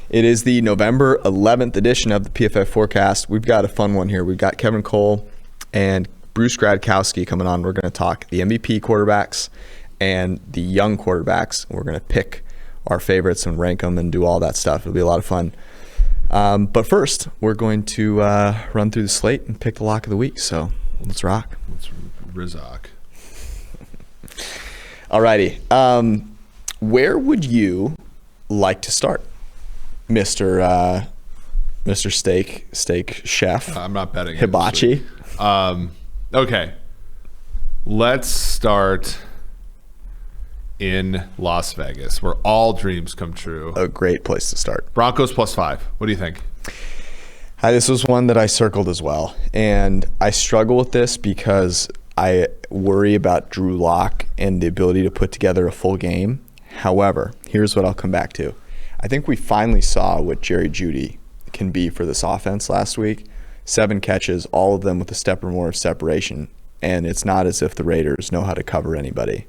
It is the November 11th edition of the PFF Forecast. We've got a fun one here. We've got Kevin Cole and Bruce Gradkowski coming on. We're going to talk the MVP quarterbacks and the young quarterbacks. We're going to pick our favorites and rank them and do all that stuff. It'll be a lot of fun. But first, we're going to run through the slate and pick the lock of the week. So let's rock. Let's Rizzock. Alrighty. Where would you like to start, Mr. Steak Chef? I'm not betting. Hibachi. Okay. Let's start in Las Vegas, where all dreams come true. A great place to start. Broncos +5. What do you think? This was one that I circled as well, and I struggle with this because I worry about Drew Lock and the ability to put together a full game. However, here's what I'll come back to. I think we finally saw what Jerry Jeudy can be for this offense last week. 7 catches, all of them with a step or more of separation, and it's not as if the Raiders know how to cover anybody.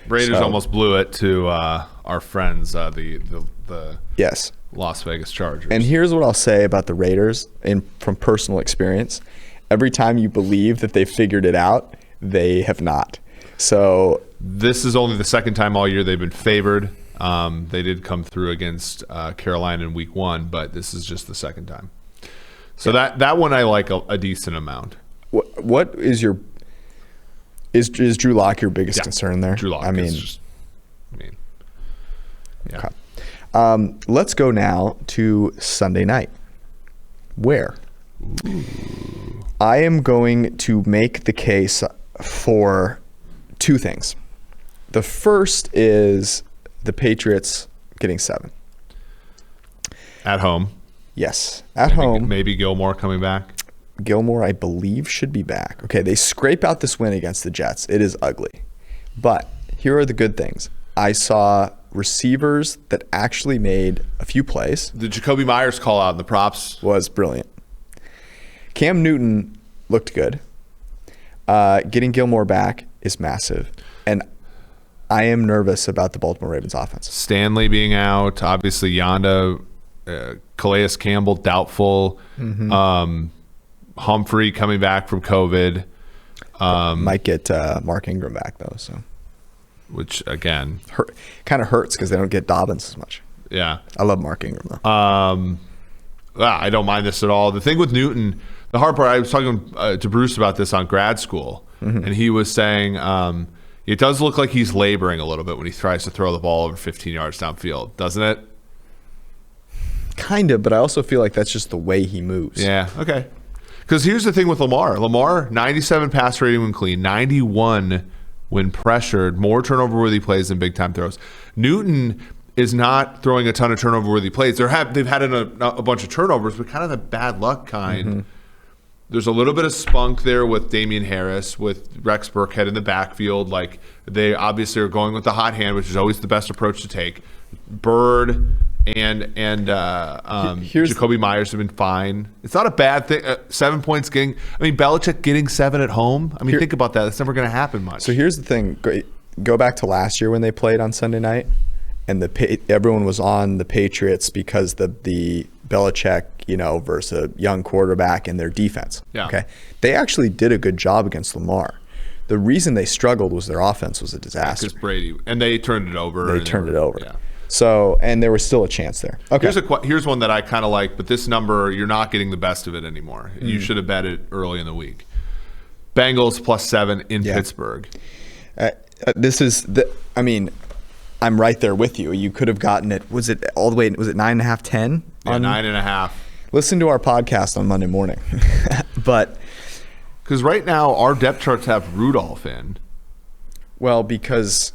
Raiders almost blew it to our friends, the yes, Las Vegas Chargers. And here's what I'll say about the Raiders, from personal experience. Every time you believe that they figured it out, they have not. So this is only the second time all year they've been favored. They did come through against Carolina in week 1, but this is just the second time. So that one I like a decent amount. What is your is Drew Lock your biggest concern there? Drew Lock. Yeah. Okay. Let's go now to Sunday night. Where? Ooh. I am going to make the case for 2 things. The first is the Patriots getting 7. At home. Yes, at home. Maybe Gilmore coming back. Gilmore, I believe, should be back. Okay, they scrape out this win against the Jets. It is ugly. But here are the good things. I saw receivers that actually made a few plays. The Jacoby Myers call out in the props was brilliant. Cam Newton looked good. Getting Gilmore back is massive. And I am nervous about the Baltimore Ravens offense. Stanley being out, obviously Yanda, Calais Campbell doubtful. Mm-hmm. Humphrey coming back from COVID. Might get Mark Ingram back though, so which again kind of hurts because they don't get Dobbins as much. Yeah, I love Mark Ingram though. I don't mind this at all. The thing with Newton, the hard part, I was talking to Bruce about this on grad school, and he was saying it does look like he's laboring a little bit when he tries to throw the ball over 15 yards downfield, doesn't it? Kind of, but I also feel like that's just the way he moves. Yeah, okay. Because here's the thing with Lamar. Lamar, 97 pass rating when clean, 91 when pressured, more turnover-worthy plays than big-time throws. Newton is not throwing a ton of turnover-worthy plays. They've had a bunch of turnovers, but kind of the bad luck kind. Mm-hmm. There's a little bit of spunk there with Damian Harris, with Rex Burkhead in the backfield. Like, they obviously are going with the hot hand, which is always the best approach to take. Bird and Jacoby Myers have been fine. It's not a bad thing. 7 points getting. I mean, Belichick getting 7 at home. I mean, think about that. That's never going to happen much. So here's the thing. Go back to last year when they played on Sunday night, and everyone was on the Patriots because the Belichick, versus a young quarterback and their defense. Yeah. Okay. They actually did a good job against Lamar. The reason they struggled was their offense was a disaster. Because Brady, and they turned it over. Yeah. So, and there was still a chance there. Okay. Here's one that I kind of like, but this number, you're not getting the best of it anymore. You should have bet it early in the week. Bengals +7 in Pittsburgh. I'm right there with you. You could have gotten it. Was it all the way? Was it 9.5, 10? Yeah, 9.5. Listen to our podcast on Monday morning. But because right now our depth charts have Rudolph in. Well, because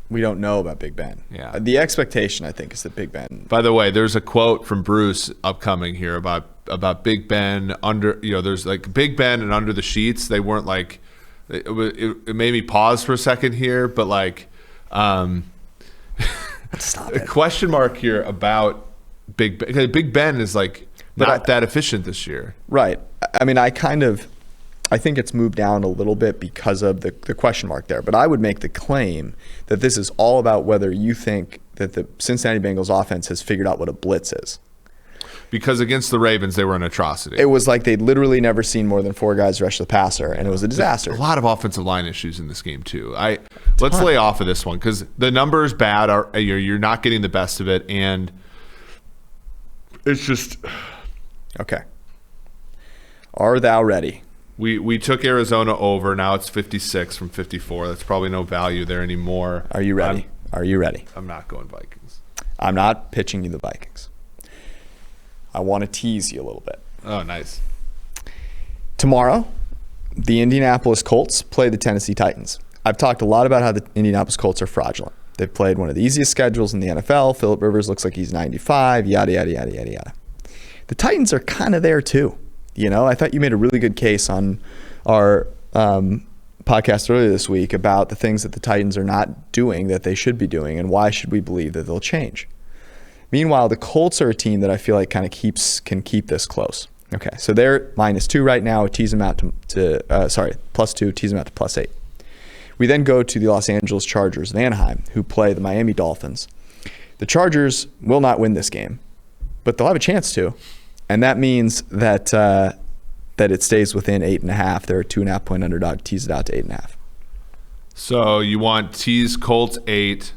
we don't know about Big Ben. Yeah. The expectation, I think, is that Big Ben. By the way, there's a quote from Bruce upcoming here about Big Ben under. There's like Big Ben and under the sheets. They weren't like. It made me pause for a second here, but like. Stop a it. question mark here about Big Ben. Because Big Ben is like not that efficient this year. Right. I mean, I think it's moved down a little bit because of the question mark there. But I would make the claim that this is all about whether you think that the Cincinnati Bengals offense has figured out what a blitz is. Because against the Ravens, they were an atrocity. It was like they'd literally never seen more than 4 guys rush the passer, and it was a disaster. A lot of offensive line issues in this game too. Let's lay off of this one because the numbers bad. You're not getting the best of it, and it's just okay. Are thou ready? We took Arizona over. Now it's 56 from 54. That's probably no value there anymore. Are you ready? Are you ready? I'm not going Vikings. I'm not pitching you the Vikings. I want to tease you a little bit. Oh, nice. Tomorrow, the Indianapolis Colts play the Tennessee Titans. I've talked a lot about how the Indianapolis Colts are fraudulent. They've played one of the easiest schedules in the NFL. Phillip Rivers looks like he's 95, yada, yada, yada, yada, yada. The Titans are kind of there too. You know, I thought you made a really good case on our podcast earlier this week about the things that the Titans are not doing that they should be doing, and why should we believe that they'll change. Meanwhile, the Colts are a team that I feel like kind of can keep this close. Okay, so they're -2 right now. Tease them out to +2, tease them out to +8. We then go to the Los Angeles Chargers of Anaheim, who play the Miami Dolphins. The Chargers will not win this game, but they'll have a chance to, and that means that it stays within 8.5. They're a 2.5-point underdog. Tease it out to 8.5. So you want tease Colts 8.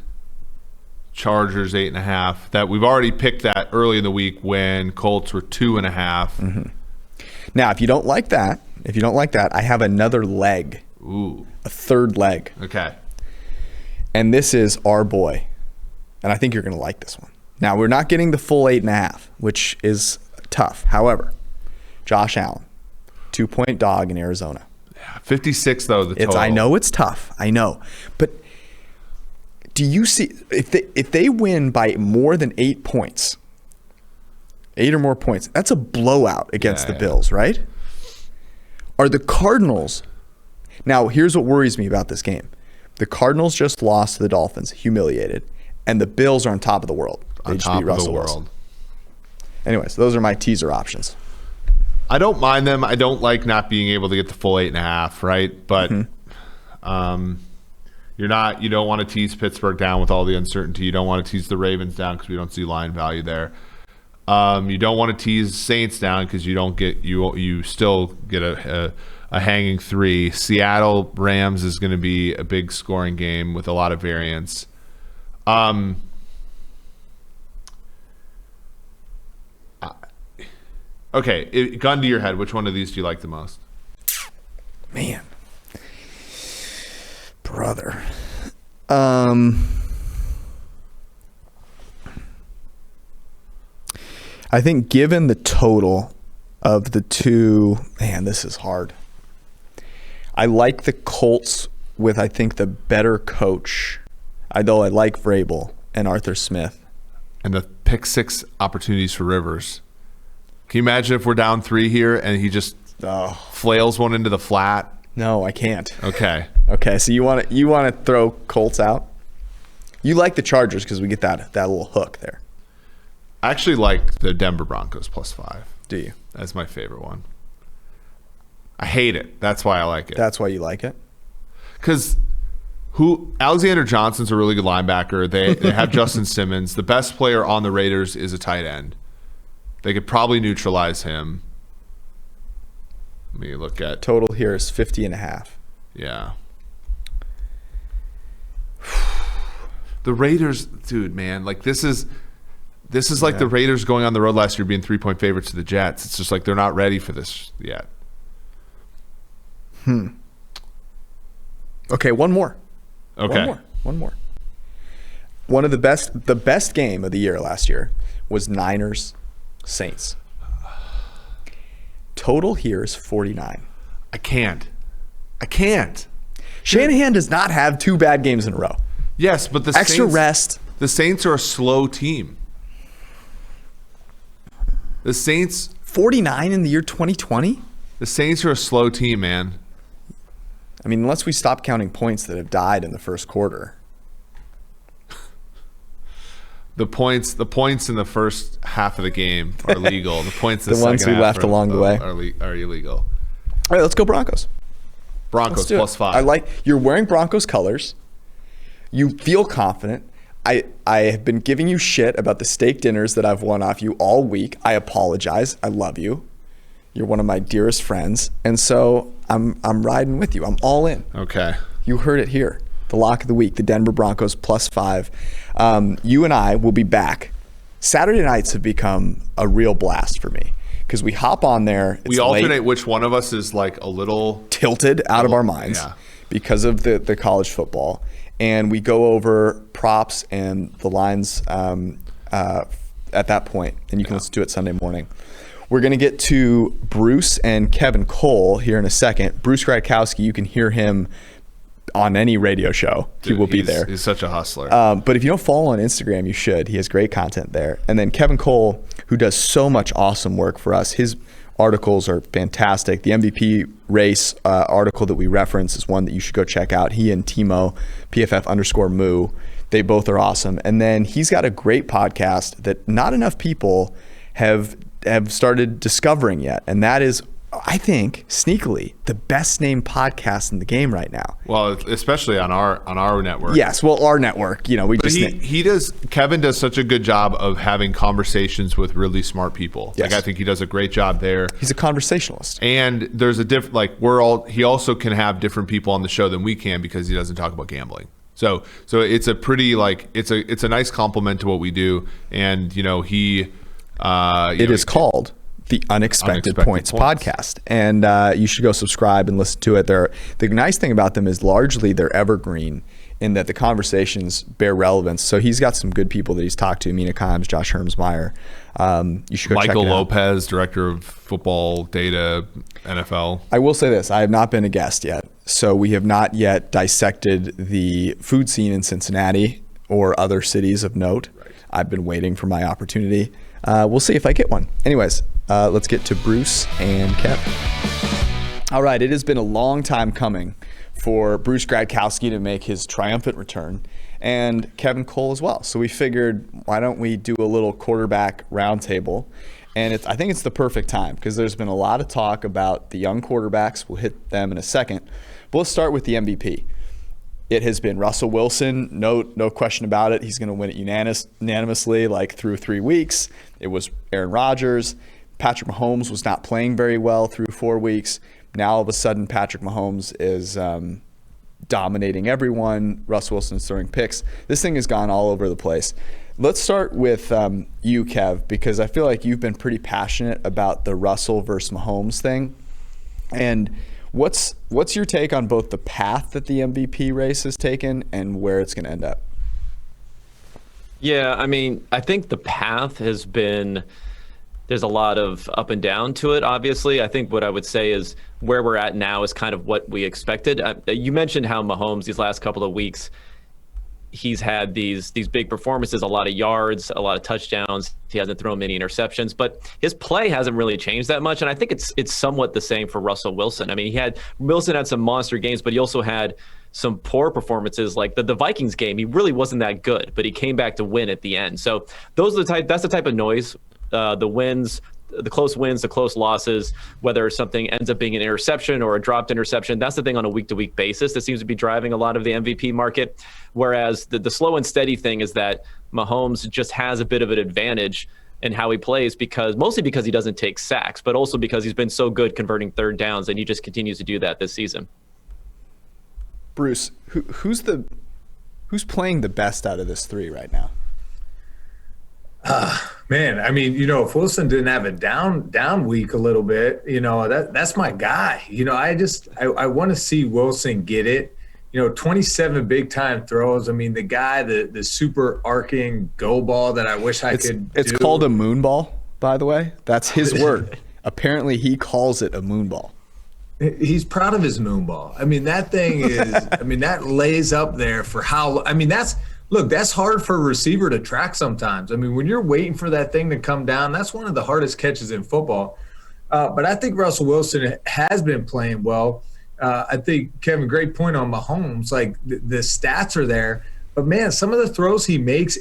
Chargers 8.5. That we've already picked that early in the week when Colts were 2.5. Mm-hmm. Now, if you don't like that, I have another leg. Ooh, a third leg. Okay. And this is our boy, and I think you're going to like this one. Now, we're not getting the full 8.5, which is tough. However, Josh Allen, 2-point dog in Arizona. Yeah, 56 though. The total. I know it's tough. I know, but. Do you see if they win by more than 8 points, 8 or more points, that's a blowout against the Bills, right? Are the Cardinals now? Here's what worries me about this game: the Cardinals just lost to the Dolphins, humiliated, and the Bills are on top of the world. They just beat Russell Wilson. Anyways, those are my teaser options. I don't mind them. I don't like not being able to get the full 8.5, right? But. You don't want to tease Pittsburgh down with all the uncertainty. You don't want to tease the Ravens down because we don't see line value there. You don't want to tease Saints down because you still get a hanging 3. Seattle Rams is going to be a big scoring game with a lot of variance. Okay, gun to your head, which one of these do you like the most? Man. Brother. I think given the total of the two, man, this is hard. I like the Colts with, I think, the better coach, although I like Vrabel and Arthur Smith. And the pick 6 opportunities for Rivers. Can you imagine if we're down 3 here and he just flails one into the flat? No, I can't. Okay. Okay, so you want to throw Colts out? You like the Chargers because we get that little hook there. I actually like the Denver Broncos +5. Do you? That's my favorite one. I hate it. That's why I like it. That's why you like it? Because Alexander Johnson's a really good linebacker. They have Justin Simmons. The best player on the Raiders is a tight end. They could probably neutralize him. Let me look at total here is 50.5. Yeah. The Raiders, dude, man, like this is like the Raiders going on the road last year being 3-point favorites to the Jets. It's just like they're not ready for this yet. Okay, one more. Okay. One more. One of the best game of the year last year was Niners Saints. Total here is 49. I can't. Shanahan does not have 2 bad games in a row. Yes, but the extra rest. The Saints are a slow team. The Saints 49 in the year 2020? The Saints are a slow team, man. I mean, unless we stop counting points that have died in the first quarter. The points in the first half of the game are legal. The points in the ones we left along the way are illegal. All right, let's go Broncos. Broncos +5. I like you're wearing Broncos colors. You feel confident. I have been giving you shit about the steak dinners that I've won off you all week. I apologize. I love you. You're one of my dearest friends. And so I'm riding with you. I'm all in. Okay. You heard it here. The lock of the week, the Denver Broncos +5. You and I will be back. Saturday nights have become a real blast for me because we hop on there. We alternate which one of us is like a little tilted out of our minds because of the college football. And we go over props and the lines at that point, and you can listen to it Sunday morning. We're going to get to Bruce and Kevin Cole here in a second. Bruce Gradkowski, you can hear him on any radio show. He will be there. He's such a hustler. But if you don't follow on Instagram, you should. He has great content there. And then Kevin Cole, who does so much awesome work for us. His articles are fantastic. The MVP race article that we reference is one that you should go check out. He and Timo, PFF_Moo, they both are awesome. And then he's got a great podcast that not enough people have started discovering yet. And that is, I think, sneakily, the best named podcast in the game right now. Well, especially on our network. Yes, well, our network, Kevin does such a good job of having conversations with really smart people. Yes. Like I think he does a great job there. He's a conversationalist. And there's he also can have different people on the show than we can because he doesn't talk about gambling. So it's a pretty it's a nice compliment to what we do. And he it is called the Unexpected Points Podcast, and you should go subscribe and listen to it. The nice thing about them is largely they're evergreen in that the conversations bear relevance. So he's got some good people that he's talked to, Mina Kimes, Josh Hermsmeyer. You should go check it out. Michael Lopez, Director of Football Data, NFL. I will say this, I have not been a guest yet, so we have not yet dissected the food scene in Cincinnati or other cities of note. Right. I've been waiting for my opportunity. We'll see if I get one. Anyways, let's get to Bruce and Kev. All right, it has been a long time coming for Bruce Gradkowski to make his triumphant return, and Kevin Cole as well. So we figured, why don't we do a little quarterback roundtable? And I think it's the perfect time because there's been a lot of talk about the young quarterbacks. We'll hit them in a second. But let's start with the MVP. It has been Russell Wilson, no question about it. He's going to win it unanimously through 3 weeks. It was Aaron Rodgers. Patrick Mahomes was not playing very well through 4 weeks. Now all of a sudden Patrick Mahomes is dominating everyone. Russell Wilson's throwing picks. This thing has gone all over the place. Let's start with you, Kev, because I feel like you've been pretty passionate about the Russell versus Mahomes thing. And what's your take on both the path that the MVP race has taken and where it's going to end up? Yeah, I mean, I think the path has been, there's a lot of up and down to it, obviously. I think what I would say is where we're at now is kind of what we expected. You mentioned how Mahomes, these last couple of weeks, he's had these big performances, a lot of yards, a lot of touchdowns. He hasn't thrown many interceptions, but his play hasn't really changed that much. And I think it's somewhat the same for Russell Wilson. I mean, Wilson had some monster games, but he also had some poor performances, like the Vikings game. He really wasn't that good, but he came back to win at the end. So that's the type of noise, the wins, the close wins, the close losses, whether something ends up being an interception or a dropped interception. That's the thing on a week-to-week basis that seems to be driving a lot of the MVP market. Whereas the slow and steady thing is that Mahomes just has a bit of an advantage in how he plays, mostly because he doesn't take sacks, but also because he's been so good converting third downs, and he just continues to do that this season. Bruce, who's playing the best out of this three right now? Man, I mean, if Wilson didn't have a down week a little bit, that's my guy. I want to see Wilson get it. 27 big time throws. I mean, the guy, the super arcing go ball that I wish I could do. It's called a moon ball, by the way. That's his word. Apparently he calls it a moon ball. He's proud of his moon ball. I mean, that thing is, that lays up there for that's hard for a receiver to track sometimes. I mean, when you're waiting for that thing to come down, that's one of the hardest catches in football. But I think Russell Wilson has been playing well. I think, Kevin, great point on Mahomes. The stats are there. But, man, some of the throws he makes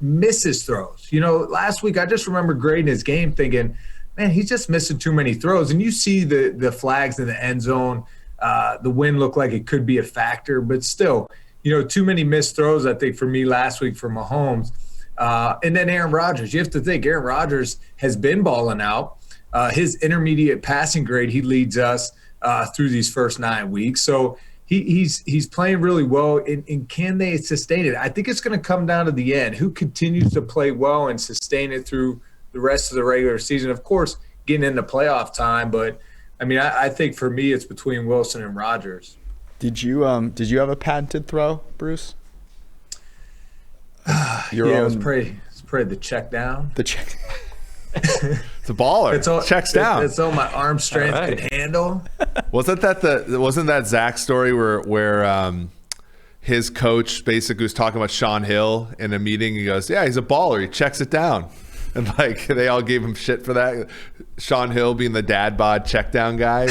misses throws. Last week I just remember grading his game thinking, man, he's just missing too many throws. And you see the flags in the end zone. The wind looked like it could be a factor. But still, too many missed throws, I think, for me last week for Mahomes. And then Aaron Rodgers. You have to think Aaron Rodgers has been balling out. His intermediate passing grade, he leads us through these first 9 weeks. So he's playing really well. And can they sustain it? I think it's going to come down to the end. Who continues to play well and sustain it through the rest of the regular season? Of course, getting into playoff time. But, I think for me it's between Wilson and Rodgers. Did you have a patented throw, Bruce? It was probably the check down. The check. It's a baller. Checks down. It's all my arm strength can handle. Wasn't that Zach story where his coach basically was talking about Sean Hill in a meeting? He goes, "Yeah, he's a baller. He checks it down," and they all gave him shit for that. Sean Hill being the dad bod check down guy.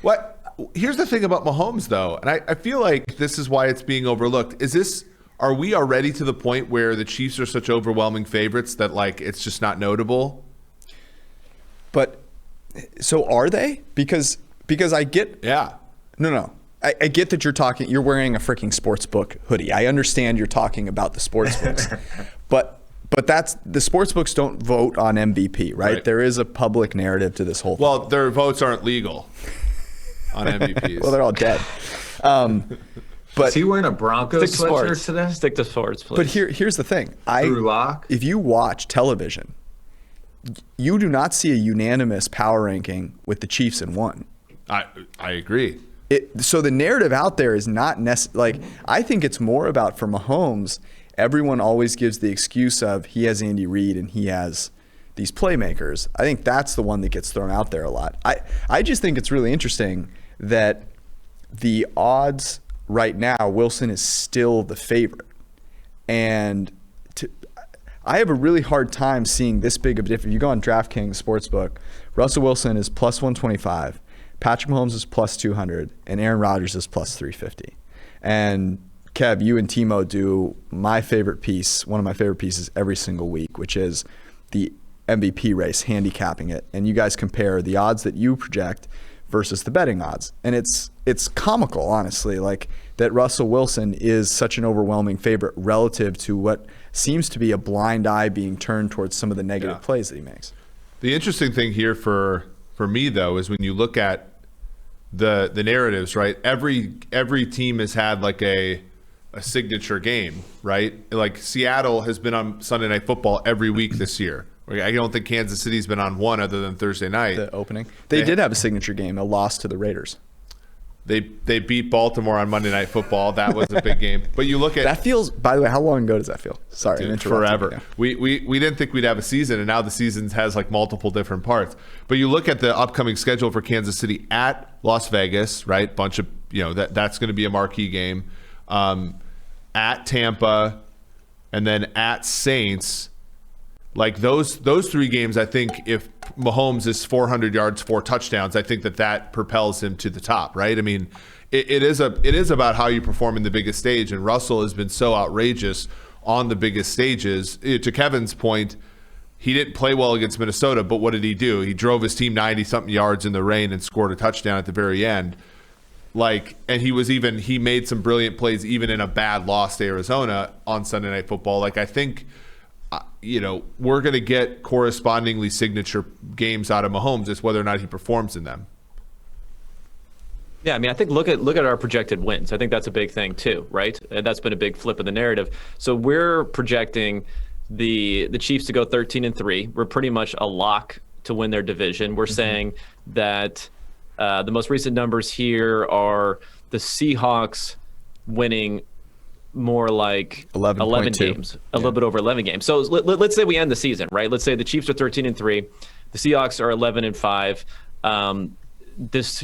What? Here's the thing about Mahomes, though, and I feel like this is why it's being overlooked. Are we already to the point where the Chiefs are such overwhelming favorites that it's just not notable? But so are they? Because I get No. I get that you're wearing a freaking sports book hoodie. I understand you're talking about the sports books. but that's the sports books don't vote on MVP, right? There is a public narrative to this whole thing. Well, their votes aren't legal on MVPs. Well, they're all dead. But is he wearing a Broncos sweatshirt today? Stick to sports, please. But here's the thing. Drew Lock? If you watch television, you do not see a unanimous power ranking with the Chiefs in one. I agree. So the narrative out there is not I think it's more about for Mahomes, everyone always gives the excuse of he has Andy Reid and he has these playmakers. I think that's the one that gets thrown out there a lot. I just think it's really interesting that the odds right now, Wilson is still the favorite. And I have a really hard time seeing this big of a difference. If you go on DraftKings Sportsbook, Russell Wilson is plus 125, Patrick Mahomes is plus 200, and Aaron Rodgers is plus 350. And Kev, you and Timo do my favorite piece, one of my favorite pieces every single week, which is the MVP race, handicapping it. And you guys compare the odds that you project versus the betting odds. And it's comical, honestly, that Russell Wilson is such an overwhelming favorite relative to what seems to be a blind eye being turned towards some of the negative plays that he makes. The interesting thing here for me, though, is when you look at the narratives, right? Every team has had a signature game, right? Like Seattle has been on Sunday Night Football every week this year. I don't think Kansas City's been on one other than Thursday night. The opening. They did have a signature game, a loss to the Raiders. They beat Baltimore on Monday Night Football. That was a big game. But you look at that feels. By the way, how long ago does that feel? Sorry, dude, forever. We didn't think we'd have a season, and now the season has multiple different parts. But you look at the upcoming schedule for Kansas City at Las Vegas, right? Bunch of that's going to be a marquee game. At Tampa, and then at Saints. Those three games, I think if Mahomes is 400 yards, 4 touchdowns, I think that propels him to the top, right? I mean, it is about how you perform in the biggest stage, and Russell has been so outrageous on the biggest stages. To Kevin's point, he didn't play well against Minnesota, but what did he do? He drove his team 90-something yards in the rain and scored a touchdown at the very end. And he made some brilliant plays even in a bad loss to Arizona on Sunday Night Football. I think we're going to get correspondingly signature games out of Mahomes. It's whether or not he performs in them. Yeah, I think look at our projected wins. I think that's a big thing too, right? And that's been a big flip of the narrative. So we're projecting the Chiefs to go 13-3. We're pretty much a lock to win their division. We're saying that the most recent numbers here are the Seahawks winning more like 11 games, a little bit over 11 games. So let's say we end the season, right? Let's say the Chiefs are 13-3, the Seahawks are 11-5. This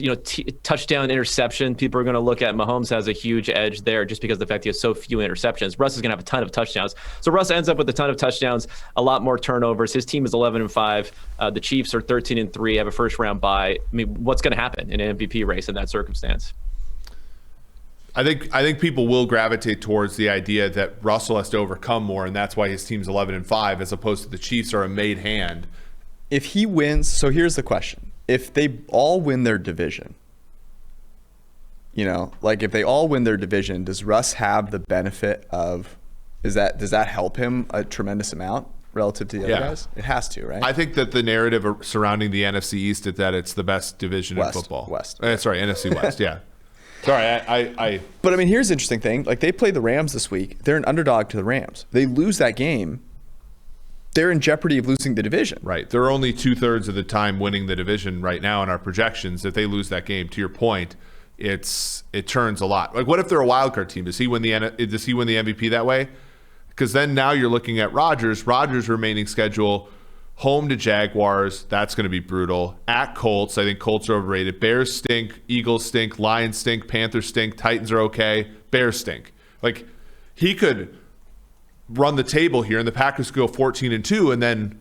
touchdown interception, people are going to look at Mahomes has a huge edge there just because of the fact he has so few interceptions. Russ is going to have a ton of touchdowns. So Russ ends up with a ton of touchdowns, a lot more turnovers. His team is 11-5. The Chiefs are 13-3, have a first round bye. What's going to happen in an MVP race in that circumstance? I think people will gravitate towards the idea that Russell has to overcome more, and that's why his team's 11-5, as opposed to the Chiefs are a made hand. If he wins, so here's the question: if they all win their division, like if they all win their division, does Russ have the benefit of, does that help him a tremendous amount relative to the other guys? It has to, right? I think that the narrative surrounding the NFC East is that it's the best division in football. Sorry, NFC West, yeah. Sorry, But I mean, here's the interesting thing. Like, they play the Rams this week. They're an underdog to the Rams. They lose that game, they're in jeopardy of losing the division. Right. They're only 2/3 of the time winning the division right now in our projections. If they lose that game, to your point, it turns a lot. Like, what if they're a wild card team? Does he win the MVP that way? Because then now you're looking at Rodgers' remaining schedule. Home to Jaguars, that's going to be brutal. At Colts, I think Colts are overrated. Bears stink, Eagles stink, Lions stink, Panthers stink, Titans are okay, Bears stink. Like, he could run the table here, and the Packers could go 14-2, and then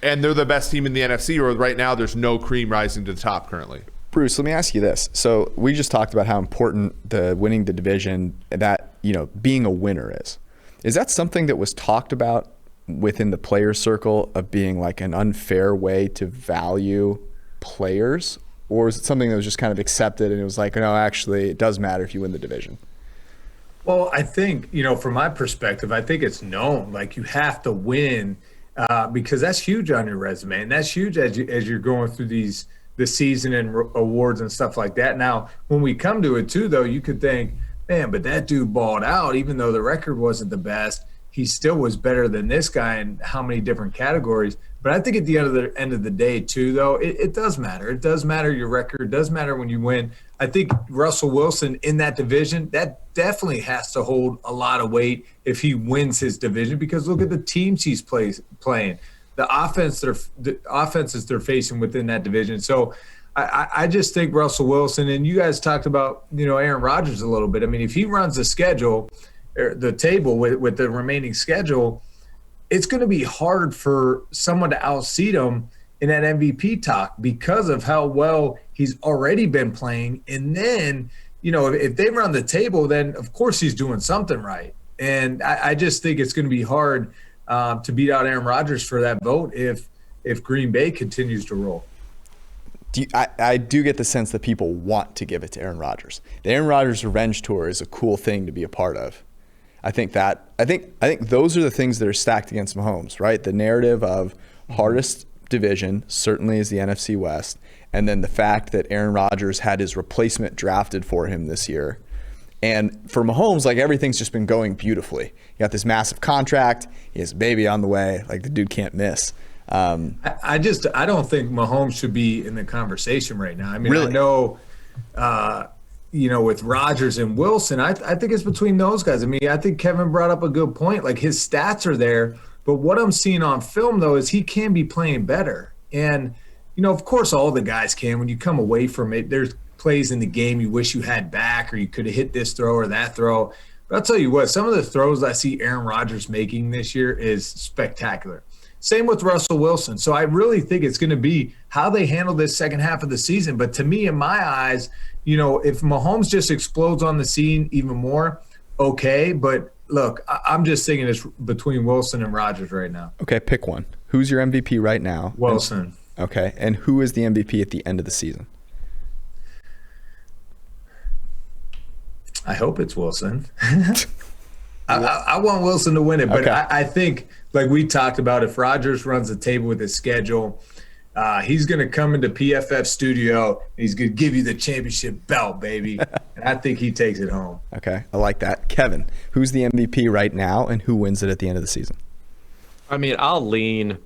and they're the best team in the NFC, or right now there's no cream rising to the top currently. Bruce, let me ask you this. So we just talked about how important the winning the division, that, being a winner is. Is that something that was talked about within the player circle of being like an unfair way to value players? Or is it something that was just kind of accepted and it was like, no, actually it does matter if you win the division? Well, I think, from my perspective, I think it's known. Like, you have to win because that's huge on your resume. And that's huge as you're going through the season and awards and stuff like that. Now, when we come to it too, though, you could think, man, but that dude balled out, even though the record wasn't the best. He still was better than this guy in how many different categories. But I think at the end of the day, too, though, it does matter. It does matter your record. It does matter when you win. I think Russell Wilson in that division, that definitely has to hold a lot of weight if he wins his division, because look at the teams he's playing, the offenses they're facing within that division. So I just think Russell Wilson, and you guys talked about, Aaron Rodgers a little bit. I mean, if he runs the schedule, the table with the remaining schedule, it's going to be hard for someone to outseed him in that MVP talk because of how well he's already been playing. And then, if they run the table, then of course he's doing something right. And I just think it's going to be hard to beat out Aaron Rodgers for that vote if Green Bay continues to roll. I do get the sense that people want to give it to Aaron Rodgers. The Aaron Rodgers revenge tour is a cool thing to be a part of. I think those are the things that are stacked against Mahomes, right? The narrative of hardest division certainly is the NFC West, and then the fact that Aaron Rodgers had his replacement drafted for him this year. And for Mahomes, like, everything's just been going beautifully. He got this massive contract. He has a baby on the way. Like, the dude can't miss. I don't think Mahomes should be in the conversation right now. I mean, really? I know, with Rodgers and Wilson, I think it's between those guys. I mean, I think Kevin brought up a good point. Like, his stats are there, but what I'm seeing on film, though, is he can be playing better. And, of course, all the guys can. When you come away from it, there's plays in the game you wish you had back, or you could have hit this throw or that throw. But I'll tell you what, some of the throws I see Aaron Rodgers making this year is spectacular. Same with Russell Wilson. So I really think it's going to be how they handle this second half of the season. But to me, in my eyes, if Mahomes just explodes on the scene even more, okay. But look, I'm just thinking it's between Wilson and Rodgers right now. Okay, pick one. Who's your MVP right now? Wilson. Okay, and who is the MVP at the end of the season? I hope it's Wilson. I want Wilson to win it, but okay. I think, like we talked about, if Rodgers runs the table with his schedule, he's going to come into PFF studio and he's going to give you the championship belt, baby. And I think he takes it home. Okay, I like that. Kevin, who's the MVP right now and who wins it at the end of the season? I mean, I'll lean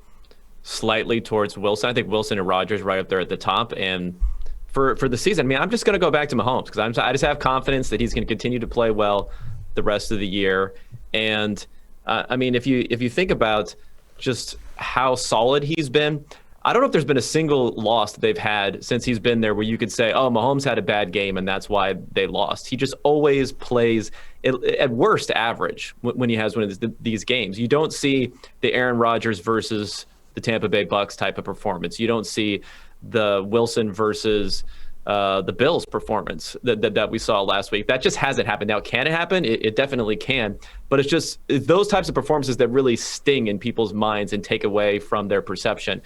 slightly towards Wilson. I think Wilson and Rodgers right up there at the top. And for the season, I mean, I'm just going to go back to Mahomes because I just have confidence that he's going to continue to play well the rest of the year. And I mean, if you think about just how solid he's been, I don't know if there's been a single loss that they've had since he's been there where you could say, oh, Mahomes had a bad game and that's why they lost. He just always plays at worst average when he has one of these games. You don't see the Aaron Rodgers versus the Tampa Bay Bucks type of performance. You don't see the Wilson versus the Bills performance that we saw last week. That just hasn't happened. Now, can it happen? It definitely can. But it's those types of performances that really sting in people's minds and take away from their perception.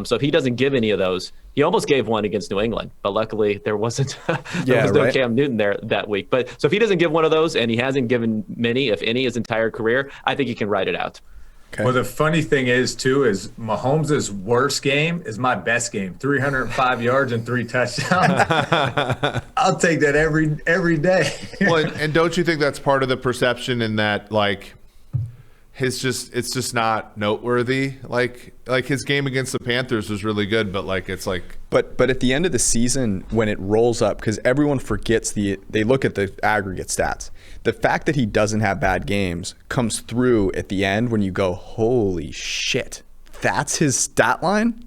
So if he doesn't give any of those, He almost gave one against New England, but luckily there wasn't Yeah, no right. Cam Newton there that week. But so if he doesn't give one of those, and he hasn't given many, if any, his entire career, I think he can ride it out. Okay. Well, the funny thing is, too, is Mahomes' worst game is my best game. 305 yards and 3 touchdowns. I'll take that every day. Well, and don't you think that's part of the perception in that, like, it's just not noteworthy? Like his game against the Panthers was really good, but like it's like. But at the end of the season, when it rolls up, because everyone forgets they look at the aggregate stats. The fact that he doesn't have bad games comes through at the end when you go, holy shit, that's his stat line.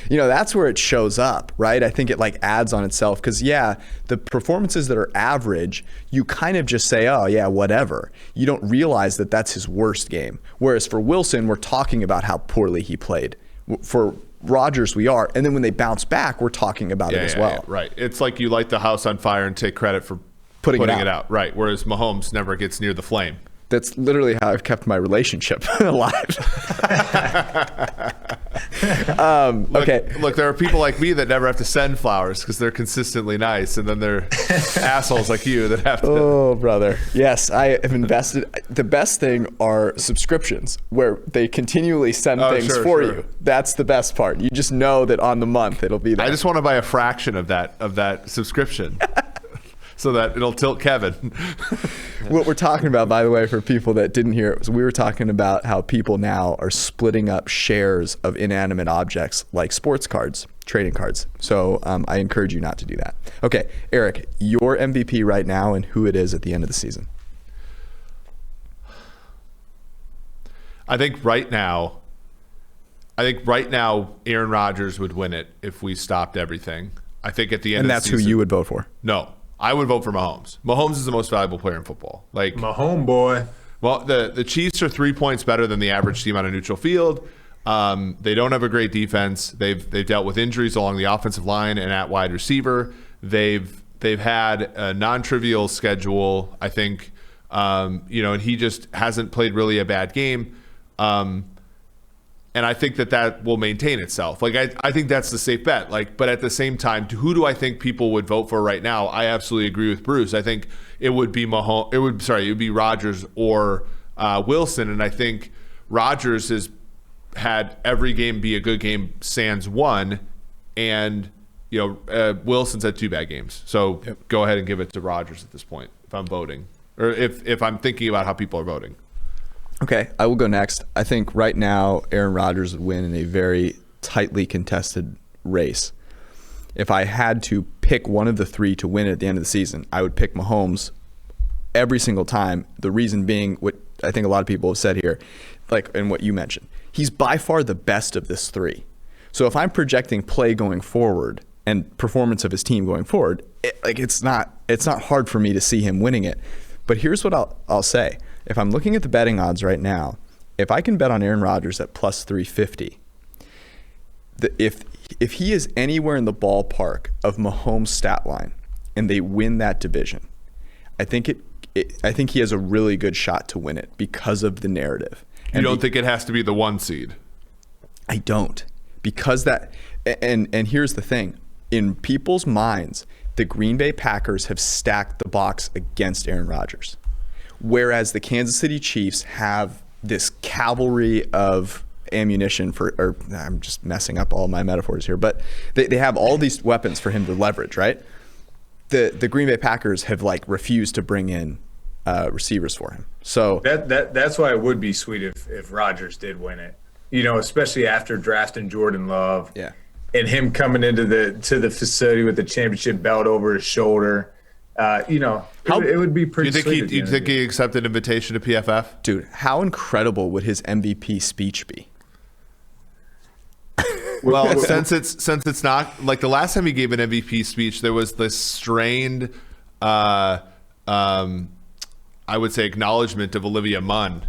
That's where it shows up, right? I think it like adds on itself because the performances that are average, you kind of just say, oh yeah, whatever. You don't realize that that's his worst game. Whereas for Wilson, we're talking about how poorly he played. For Rodgers, we are, and then when they bounce back, we're talking about it as well. Yeah, right. It's like you light the house on fire and take credit for putting it out. Right. Whereas Mahomes never gets near the flame. That's literally how I've kept my relationship alive. Okay. Look, there are people like me that never have to send flowers because they're consistently nice, and then there are assholes like you that have to. Oh, brother. Yes, I have invested. The best thing are subscriptions where they continually send things for you. That's the best part. You just know that on the month it'll be there. I just want to buy a fraction of that subscription. So that it'll tilt Kevin. What we're talking about, by the way, for people that didn't hear it, was we were talking about how people now are splitting up shares of inanimate objects like sports cards, trading cards. So I encourage you not to do that. Okay, Eric, your MVP right now and who it is at the end of the season. I think right now, Aaron Rodgers would win it if we stopped everything. I think at the end And of that's the season, who you would vote for. No. I would vote for Mahomes. Mahomes is the most valuable player in football. Like Mahomes boy. Well, the Chiefs are 3 points better than the average team on a neutral field. They don't have a great defense. They've dealt with injuries along the offensive line and at wide receiver. They've had a non-trivial schedule, I think. And he just hasn't played really a bad game. And I think that will maintain itself. Like I think that's the safe bet. Like, but at the same time, who do I think people would vote for right now? I absolutely agree with Bruce. I think it would be It would be Rodgers or Wilson. And I think Rodgers has had every game be a good game sans one, and Wilson's had 2 bad games. So Go ahead and give it to Rodgers at this point if I'm voting, or if I'm thinking about how people are voting. Okay, I will go next. I think right now Aaron Rodgers would win in a very tightly contested race. If I had to pick one of the 3 to win at the end of the season, I would pick Mahomes every single time. The reason being what I think a lot of people have said here, like and what you mentioned. He's by far the best of this 3. So if I'm projecting play going forward and performance of his team going forward, it's not hard for me to see him winning it. But here's what I'll say. If I'm looking at the betting odds right now, if I can bet on Aaron Rodgers at plus 350, if he is anywhere in the ballpark of Mahomes' stat line and they win that division, I think he has a really good shot to win it because of the narrative. You don't think it has to be the 1 seed? I don't, because and here's the thing. In people's minds, the Green Bay Packers have stacked the box against Aaron Rodgers. Whereas the Kansas City Chiefs have this cavalry of ammunition I'm just messing up all my metaphors here, but they have all these weapons for him to leverage, right? The Green Bay Packers have refused to bring in receivers for him. So that's why it would be sweet if Rodgers did win it. Especially after drafting Jordan Love. Yeah. And him coming into the facility with the championship belt over his shoulder. It would be pretty sweet. You think he accepted an invitation to PFF? Dude, how incredible would his MVP speech be? Well, since it's not like the last time he gave an MVP speech, there was this strained, I would say, acknowledgement of Olivia Munn,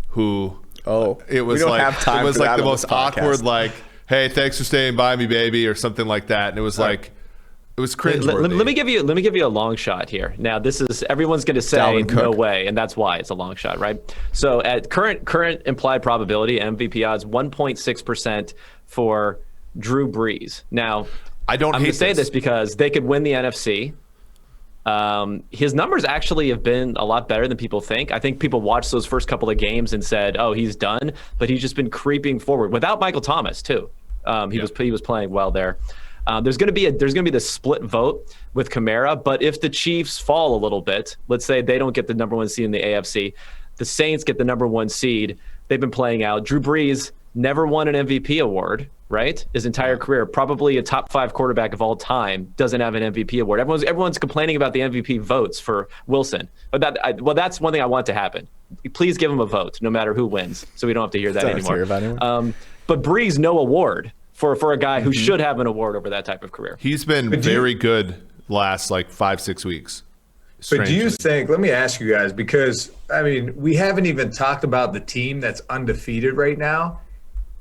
who it was the most awkward, hey, thanks for staying by me, baby, or something like that, and it was it was cringeworthy. Let me give you a long shot here. Now, this is everyone's going to say no way, and that's why it's a long shot, right? So at current implied probability, MVP odds 1.6% for Drew Brees. Now, I don't I'm hate going to say this because they could win the NFC. His numbers actually have been a lot better than people think. I think people watched those first couple of games and said, "Oh, he's done," but he's just been creeping forward without Michael Thomas too. He was playing well there. There's going to be this split vote with Kamara, but if the Chiefs fall a little bit, let's say they don't get the number 1 seed in the AFC, the Saints get the number 1 seed. They've been playing out. Drew Brees never won an MVP award, right? His entire career, probably a top 5 quarterback of all time, doesn't have an MVP award. Everyone's complaining about the MVP votes for Wilson. But that's one thing I want to happen. Please give him a vote, no matter who wins, so we don't have to hear that anymore. But Brees, no award for a guy who should have an award over that type of career. He's been very good last 5-6 weeks. But do you think, let me ask you guys, because, I mean, we haven't even talked about the team that's undefeated right now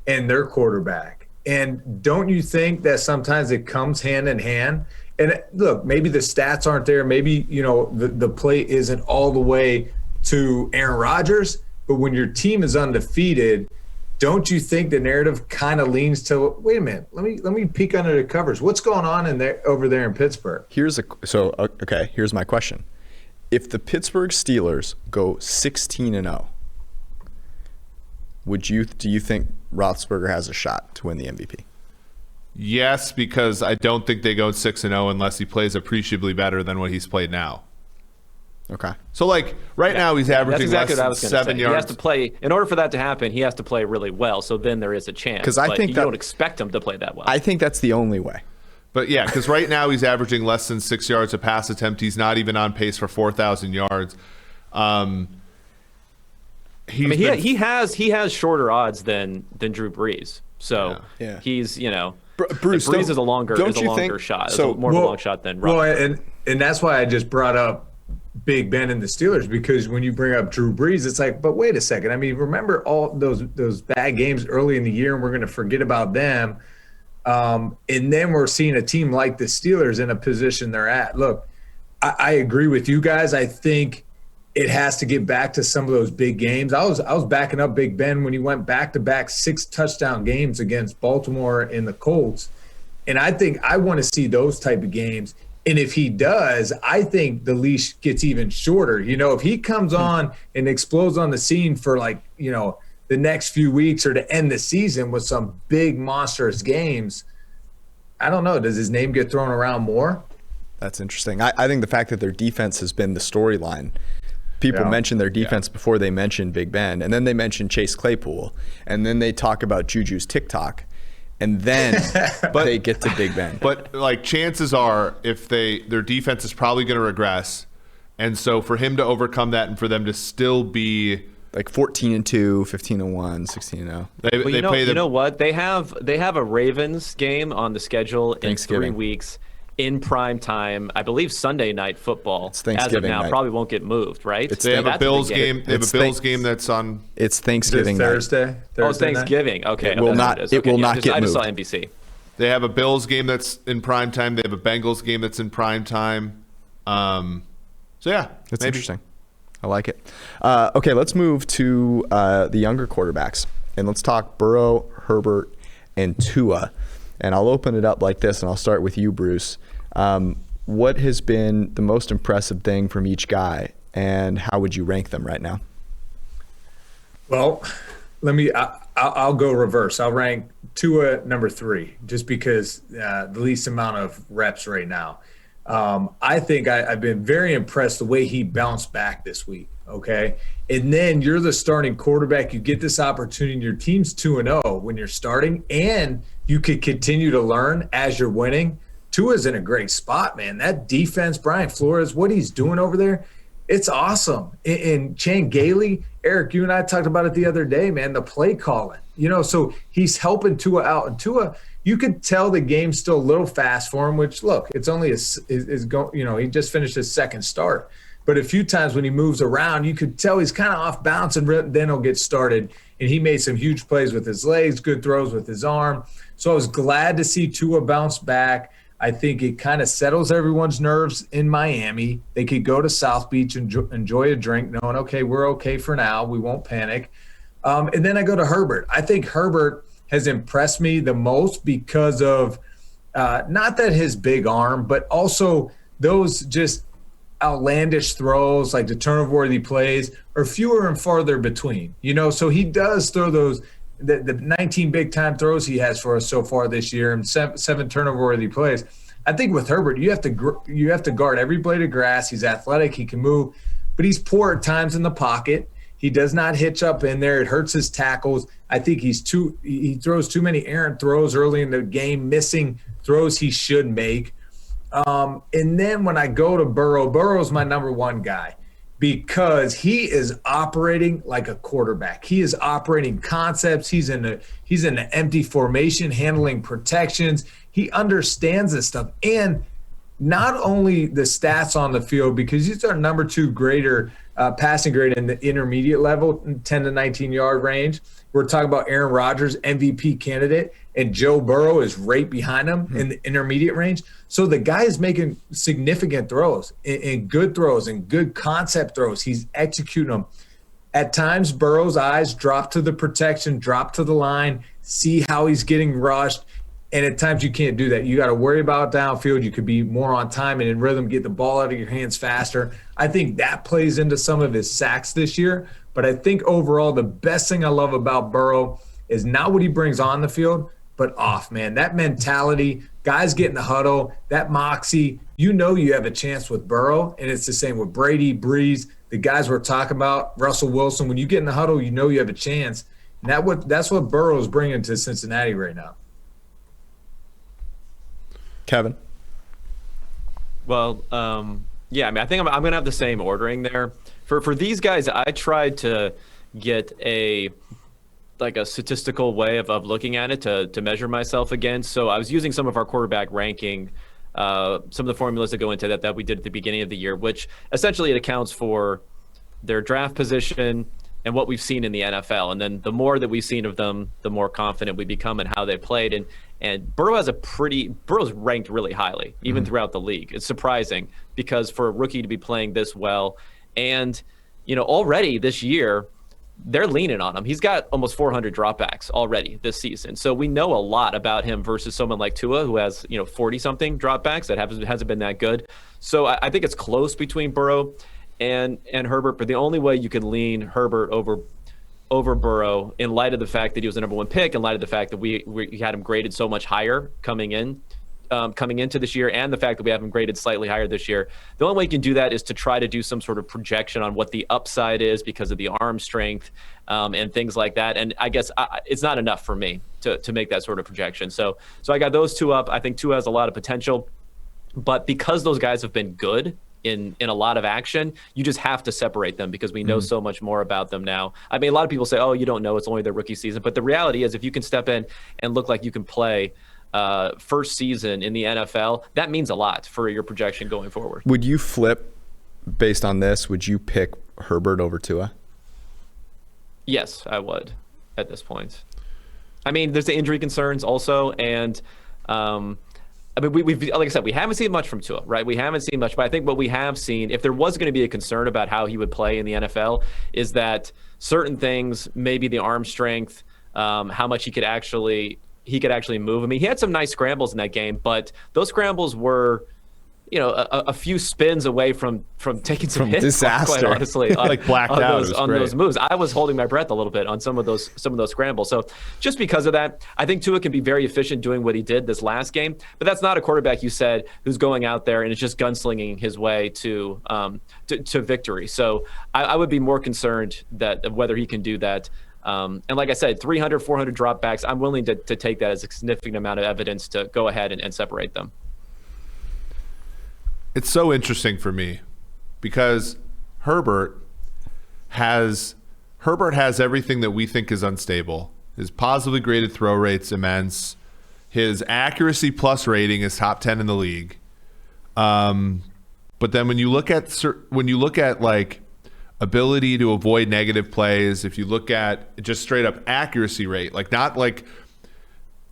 and their quarterback. And don't you think that sometimes it comes hand in hand? And look, maybe the stats aren't there. Maybe, the play isn't all the way to Aaron Rodgers. But when your team is undefeated, don't you think the narrative kind of leans to, wait a minute, let me peek under the covers. What's going on over there in Pittsburgh? Here's my question. If the Pittsburgh Steelers go 16-0, do you think Roethlisberger has a shot to win the MVP? Yes, because I don't think they go 6-0 unless he plays appreciably better than what he's played now. Okay. So now he's averaging exactly less than 7 yards. He has to play, in order for that to happen, he has to play really well. So then there is a chance. Because I think you don't expect him to play that well. I think that's the only way. But yeah, because right now he's averaging less than 6 yards a pass attempt. He's not even on pace for 4,000 yards. He has shorter odds than Drew Brees. So he's Bruce, Brees is a longer shot. So more of a long shot than Rodgers. Well, and that's why I just brought up Big Ben and the Steelers, because when you bring up Drew Brees, it's like, but wait a second. I mean, remember all those bad games early in the year, and we're going to forget about them. And then we're seeing a team like the Steelers in a position they're at. Look, I agree with you guys. I think it has to get back to some of those big games. I was backing up Big Ben when he went back-to-back 6-touchdown games against Baltimore and the Colts. And I think I want to see those type of games. And if he does, I think the leash gets even shorter. If he comes on and explodes on the scene for the next few weeks or to end the season with some big monstrous games, I don't know. Does his name get thrown around more? That's interesting. I think the fact that their defense has been the storyline. People mention their defense before they mention Big Ben, and then they mention Chase Claypool, and then they talk about Juju's TikTok, and then they get to Big Ben. But chances are, if their defense is probably going to regress, and so for him to overcome that and for them to still be 14-2, 15-1, 16-0. You know what? They have a Ravens game on the schedule in 3 weeks in prime time. I believe Sunday night football. It's Thanksgiving as of now night. Probably won't get moved, right? They have a Bills game. They have a Bills game that's on. It's Thanksgiving Thursday. Oh, it's Thanksgiving. Night. Okay. It will not. It will not get moved. I just saw NBC. They have a Bills game that's in prime time. They have a Bengals game that's in prime time. So yeah, it's interesting. I like it. Okay, let's move to the younger quarterbacks, and let's talk Burrow, Herbert, and Tua. And I'll open it up like this, and I'll start with you, Bruce. What has been the most impressive thing from each guy, and how would you rank them right now? Well, I'll go reverse. I'll rank Tua number 3, just because the least amount of reps right now. I think I've been very impressed the way he bounced back this week. Okay. And then you're the starting quarterback. You get this opportunity. Your team's 2-0 when you're starting, and you could continue to learn as you're winning. Tua's in a great spot, man. That defense, Brian Flores, what he's doing over there, it's awesome. And Chan Gailey, Eric, you and I talked about it the other day, man, the play calling. So he's helping Tua out. And Tua, you could tell the game's still a little fast for him, which, look, it's only he just finished his second start. But a few times when he moves around, you could tell he's kind of off balance, and then he'll get started. And he made some huge plays with his legs, good throws with his arm. So I was glad to see Tua bounce back. I think it kind of settles everyone's nerves in Miami. They could go to South Beach and enjoy a drink, knowing, okay, we're okay for now. We won't panic. And then I go to Herbert. I think Herbert has impressed me the most because of not that his big arm, but also those just outlandish throws, like the turnover-worthy plays, are fewer and farther between. So he does throw those the 19 big-time throws he has for us so far this year, and seven turnover-worthy plays. I think with Herbert, you have to guard every blade of grass. He's athletic, he can move, but he's poor at times in the pocket. He does not hitch up in there. It hurts his tackles. I think he throws too many errant throws early in the game, missing throws he should make. And then when I go to Burrow's my number one guy because he is operating like a quarterback. He is operating concepts. He's in an empty formation, handling protections. He understands this stuff. And not only the stats on the field, because he's our number 2 grader, passing grade in the intermediate level, 10 to 19 yard range. We're talking about Aaron Rodgers, MVP candidate, and Joe Burrow is right behind him in the intermediate range. So the guy is making significant throws and good throws and good concept throws. He's executing them. At times, Burrow's eyes drop to the protection, drop to the line, see how he's getting rushed. And at times you can't do that. You got to worry about downfield. You could be more on time and in rhythm, get the ball out of your hands faster. I think that plays into some of his sacks this year. But I think overall, the best thing I love about Burrow is not what he brings on the field, but off, man. That mentality, guys get in the huddle, that moxie, you have a chance with Burrow. And it's the same with Brady, Breeze, the guys we're talking about, Russell Wilson. When you get in the huddle, you have a chance. And that's what Burrow's bringing to Cincinnati right now. Kevin? Well, yeah, I think I'm going to have the same ordering there. For these guys, I tried to get a statistical way of looking at it to measure myself against. So I was using some of our quarterback ranking, some of the formulas that go into that we did at the beginning of the year, which essentially it accounts for their draft position and what we've seen in the NFL. And then the more that we've seen of them, the more confident we become in how they played. And Burrow's ranked really highly, even throughout the league. It's surprising because for a rookie to be playing this well, and already this year they're leaning on him. He's got almost 400 dropbacks already this season, so we know a lot about him versus someone like Tua who has 40 something dropbacks that hasn't been that good. So I think it's close between Burrow and Herbert, but the only way you can lean Herbert over Burrow, in light of the fact that he was the number 1 pick, in light of the fact that we had him graded so much higher coming into this year, and the fact that we have him graded slightly higher this year, the only way you can do that is to try to do some sort of projection on what the upside is because of the arm strength and things like that. And I guess it's not enough for me to make that sort of projection. So I got those two up. I think Tua has a lot of potential, but because those guys have been good in a lot of action, you just have to separate them because we know so much more about them now. I mean, a lot of people say, oh, you don't know, it's only their rookie season. But the reality is if you can step in and look like you can play first season in the NFL, that means a lot for your projection going forward. Would you flip based on this? Would you pick Herbert over Tua? Yes, I would at this point. I mean, there's the injury concerns also, and I mean, we've like I said, we haven't seen much from Tua, right? We haven't seen much, but I think what we have seen, if there was going to be a concern about how he would play in the NFL, is that certain things, maybe the arm strength, how much he could actually move. I mean, he had some nice scrambles in that game, but those scrambles were, a few spins away from taking some hits, disaster. Quite honestly, like blacked out on those moves. I was holding my breath a little bit on some of those scrambles. So just because of that, I think Tua can be very efficient doing what he did this last game. But that's not a quarterback, you said, who's going out there and is just gunslinging his way to victory. So I would be more concerned of whether he can do that. And like I said, 300, 400 dropbacks, I'm willing to take that as a significant amount of evidence to go ahead and separate them. It's so interesting for me because Herbert has everything that we think is unstable. His positively graded throw rate's immense. His accuracy plus rating is top 10 in the league. But then when you look at like ability to avoid negative plays, if you look at just straight up accuracy rate, like not like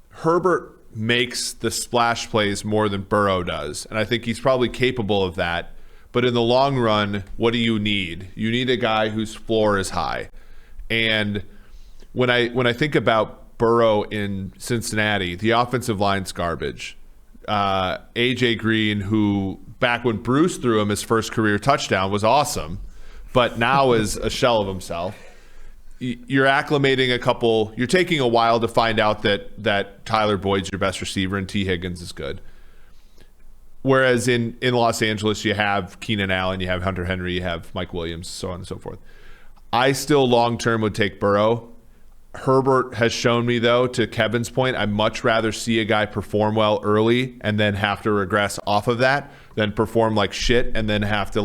Herbert makes the splash plays more than Burrow does. And I think he's probably capable of that. But in the long run, what do you need? You need a guy whose floor is high. And when I think about Burrow in Cincinnati, the offensive line's garbage. AJ Green, who back when Bruce threw him his first career touchdown was awesome, but now is a shell of himself. You're acclimating a couple. You're taking a while to find out that Tyler Boyd's your best receiver and T. Higgins is good. Whereas in Los Angeles, you have Keenan Allen, you have Hunter Henry, you have Mike Williams, so on and so forth. I still long-term would take Burrow. Herbert has shown me, though, to Kevin's point, I'd much rather see a guy perform well early and then have to regress off of that than perform like shit and then have to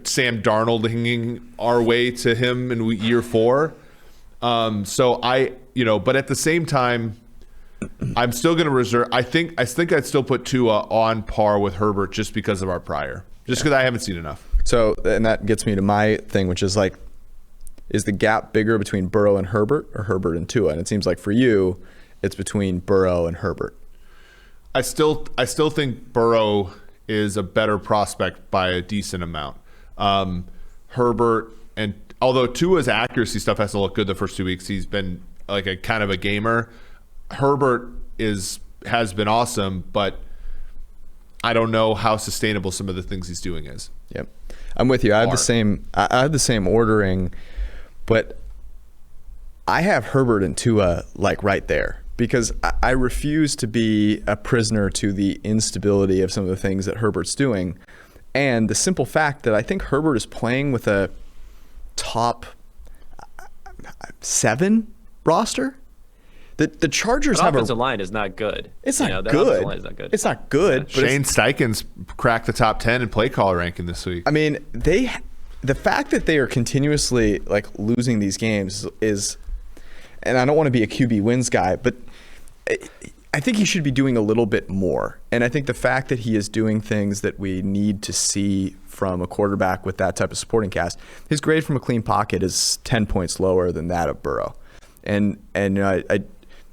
Sam Darnold hanging our way to him in year 4. But at the same time, I'm still going to reserve. I think I'd still put Tua on par with Herbert just because of our prior, just because I haven't seen enough. So, and that gets me to my thing, which is like, is the gap bigger between Burrow and Herbert or Herbert and Tua? And it seems like for you, it's between Burrow and Herbert. I still think Burrow is a better prospect by a decent amount. Herbert, and although Tua's accuracy stuff has to look good the first 2 weeks, he's been like a kind of a gamer. Herbert has been awesome, but I don't know how sustainable some of the things he's doing is. Yep, I'm with you. I have the same ordering, but I have Herbert and Tua like right there because I refuse to be a prisoner to the instability of some of the things that Herbert's doing. And the simple fact that I think Herbert is playing with a top 7 roster. The Chargers have offensive line is not good. It's not good. Offensive line is not good. It's not good. But Shane Steichen's cracked the top 10 in play caller ranking this week. I mean, the fact that they are continuously like losing these games is, and I don't want to be a QB wins guy, but I think he should be doing a little bit more. And I think the fact that he is doing things that we need to see from a quarterback with that type of supporting cast, his grade from a clean pocket is 10 points lower than that of Burrow.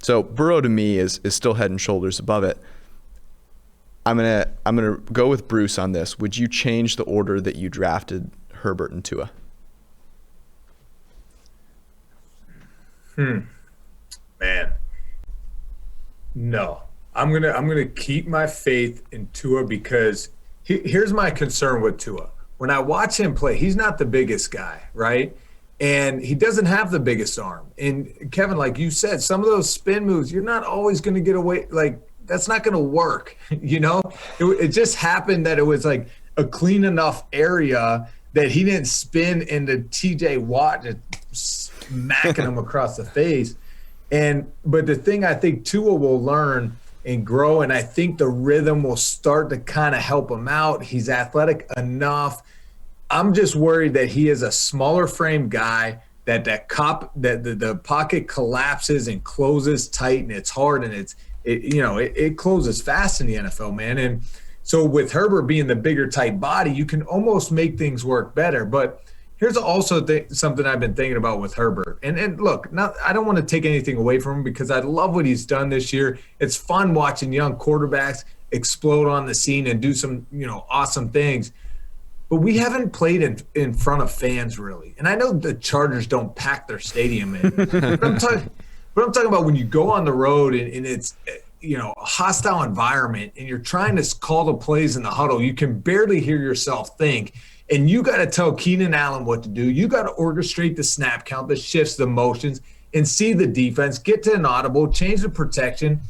So Burrow to me is still head and shoulders above it. I'm gonna go with Bruce on this. Would you change the order that you drafted Herbert and Tua? Man. No. I'm gonna keep my faith in Tua because here's my concern with Tua. When I watch him play, he's not the biggest guy, right? And he doesn't have the biggest arm. And Kevin, like you said, some of those spin moves, you're not always going to get away. Like, that's not going to work. It just happened that it was like a clean enough area that he didn't spin into TJ Watt just smacking him across the face. But the thing I think Tua will learn and grow, and I think the rhythm will start to kind of help him out. He's athletic enough. I'm just worried that he is a smaller frame guy, that the pocket collapses and closes tight, and it's hard, and it closes fast in the NFL, man. And so with Herbert being the bigger tight body, you can almost make things work better. But here's also something I've been thinking about with Herbert. And look, I don't want to take anything away from him because I love what he's done this year. It's fun watching young quarterbacks explode on the scene and do some awesome things. But we haven't played in front of fans, really. And I know the Chargers don't pack their stadium in. but I'm talking about when you go on the road and it's a hostile environment and you're trying to call the plays in the huddle. You can barely hear yourself think. And you got to tell Keenan Allen what to do. You got to orchestrate the snap count, the shifts, the motions, and see the defense, get to an audible, change the protection.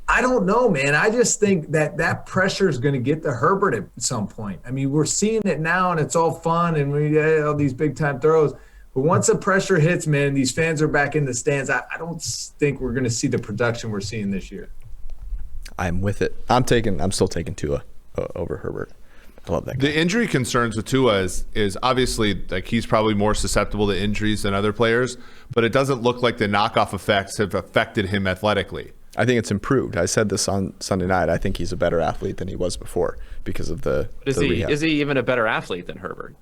I don't know, man. I just think that pressure is going to get to Herbert at some point. I mean, we're seeing it now, and it's all fun, and we get all these big-time throws. But once the pressure hits, man, these fans are back in the stands, I don't think we're going to see the production we're seeing this year. I'm with it. I'm still taking Tua over Herbert. I love that guy. The injury concerns with Tua is obviously like he's probably more susceptible to injuries than other players, but it doesn't look like the knockoff effects have affected him athletically. I think it's improved. I said this on Sunday night. I think he's a better athlete than he was before because of the rehab. Is he even a better athlete than Herbert?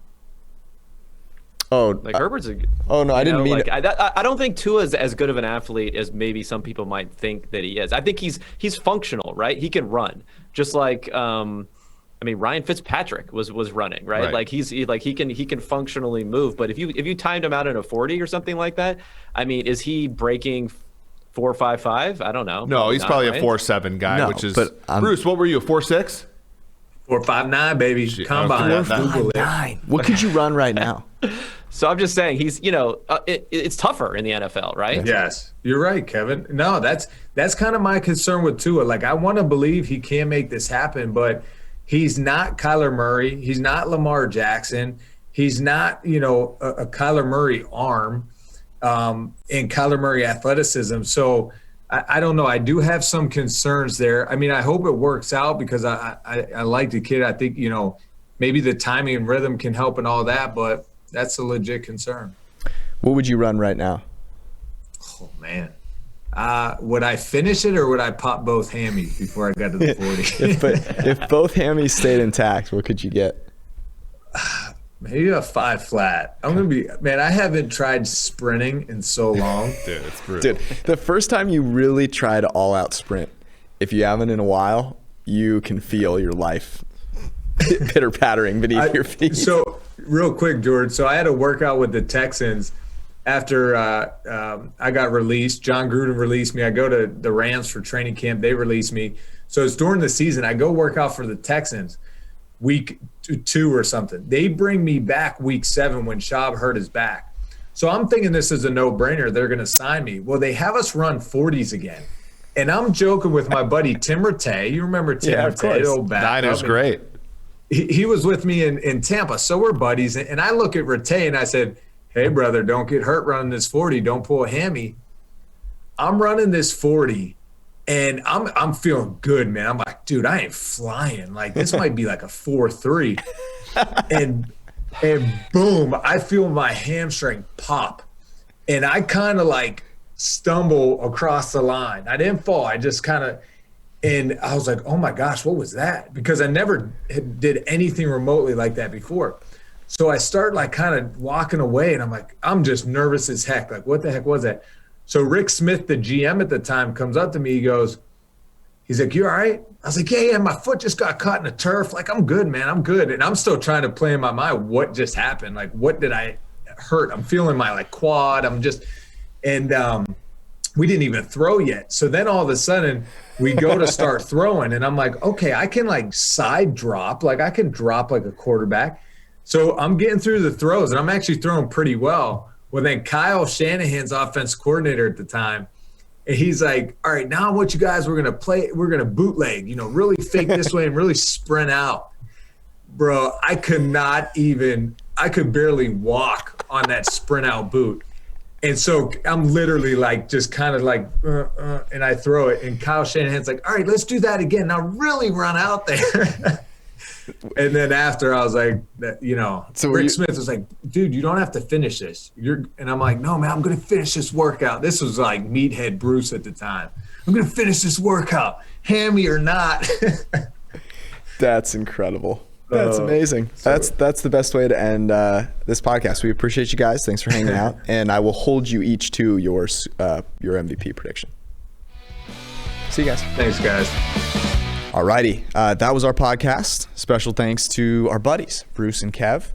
Oh, Herbert's a. Oh no, I didn't mean. I don't think Tua is as good of an athlete as maybe some people might think that he is. I think he's functional, right? He can run, just like Ryan Fitzpatrick was running, right? Like he can functionally move. But if you timed him out in a 40 or something like that, is he breaking 4.55. I don't know. No, he's not, probably right? a 4.7 guy, No, which is but Bruce. What were you, a 4.6? 4.59, baby. Combine. okay, Google it. 4.59. What could you run right now? So I'm just saying he's, it's tougher in the NFL, right? Yes, you're right, Kevin. No, that's kind of my concern with Tua. Like, I want to believe he can make this happen, but he's not Kyler Murray. He's not Lamar Jackson. He's not, a Kyler Murray arm and Kyler Murray athleticism. So I don't know. I do have some concerns there. I mean, I hope it works out because I like the kid. I think, maybe the timing and rhythm can help and all that, but that's a legit concern. What would you run right now? Oh, man. Would I finish it or would I pop both hammies before I got to the 40? if both hammies stayed intact, what could you get? Maybe a 5 flat. I'm going to be – man, I haven't tried sprinting in so long. Dude, it's brutal. Dude, the first time you really try to all-out sprint, if you haven't in a while, you can feel your life pitter-pattering beneath your feet. So, real quick, George. So, I had a workout with the Texans after I got released. John Gruden released me. I go to the Rams for training camp. They released me. So, it's during the season. I go work out for the Texans week 2 or something. They bring me back week 7 when Schaub hurt his back. So, I'm thinking this is a no-brainer. They're going to sign me. Well, they have us run 40s again. And I'm joking with my buddy Tim Rattay. You remember Tim Rattay, the old backup? Niner's great. He was with me in Tampa, so we're buddies. And I look at Rattay and I said, hey, brother, don't get hurt running this 40. Don't pull a hammy. I'm running this 40, and I'm feeling good, man. I'm like, dude, I ain't flying. Like, this might be like a 4.3. and boom, I feel my hamstring pop. And I kind of like stumble across the line. I didn't fall. I just kind of – and I was like, oh, my gosh, what was that? Because I never did anything remotely like that before. So I start like kind of walking away, and I'm like, I'm just nervous as heck. Like, what the heck was that? So Rick Smith, the GM at the time, comes up to me. He's like, you all right? I was like, yeah, my foot just got caught in the turf. Like, I'm good, man. I'm good. And I'm still trying to play in my mind what just happened. Like, what did I hurt? I'm feeling my like quad. We didn't even throw yet. So then all of a sudden we go to start throwing, and I'm like, okay, I can like side drop. Like, I can drop like a quarterback. So I'm getting through the throws, and I'm actually throwing pretty well. Well, then Kyle Shanahan's offense coordinator at the time, and he's like, all right, now what you guys, we're going to bootleg, really fake this way and really sprint out. Bro, I could barely walk on that sprint out boot. And so I'm literally like, just kind of like, and I throw it. And Kyle Shanahan's like, all right, let's do that again. Now really run out there. And then after I was like, so Rick Smith was like, dude, you don't have to finish this. And I'm like, no, man, I'm going to finish this workout. This was like Meathead Bruce at the time. I'm going to finish this workout, hammy or not. That's incredible. That's amazing. That's the best way to end this podcast. We appreciate you guys. Thanks for hanging out, and I will hold you each to your MVP prediction. See you guys. Thanks, guys. Alrighty, that was our podcast. Special thanks to our buddies, Bruce and Kev.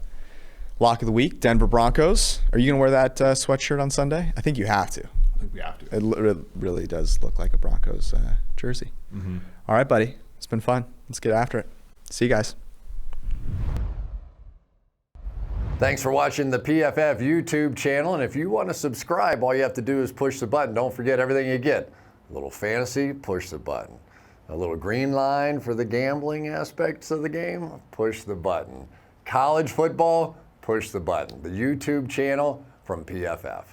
Lock of the week, Denver Broncos. Are you gonna wear that sweatshirt on Sunday? I think you have to. I think we have to. It really does look like a Broncos jersey. Mm-hmm. All right, buddy. It's been fun. Let's get after it. See you guys. Thanks for watching the PFF YouTube channel. And if you want to subscribe, all you have to do is push the button. Don't forget everything you get. A little fantasy, push the button. A little green line for the gambling aspects of the game, push the button. College football, push the button. The YouTube channel from PFF.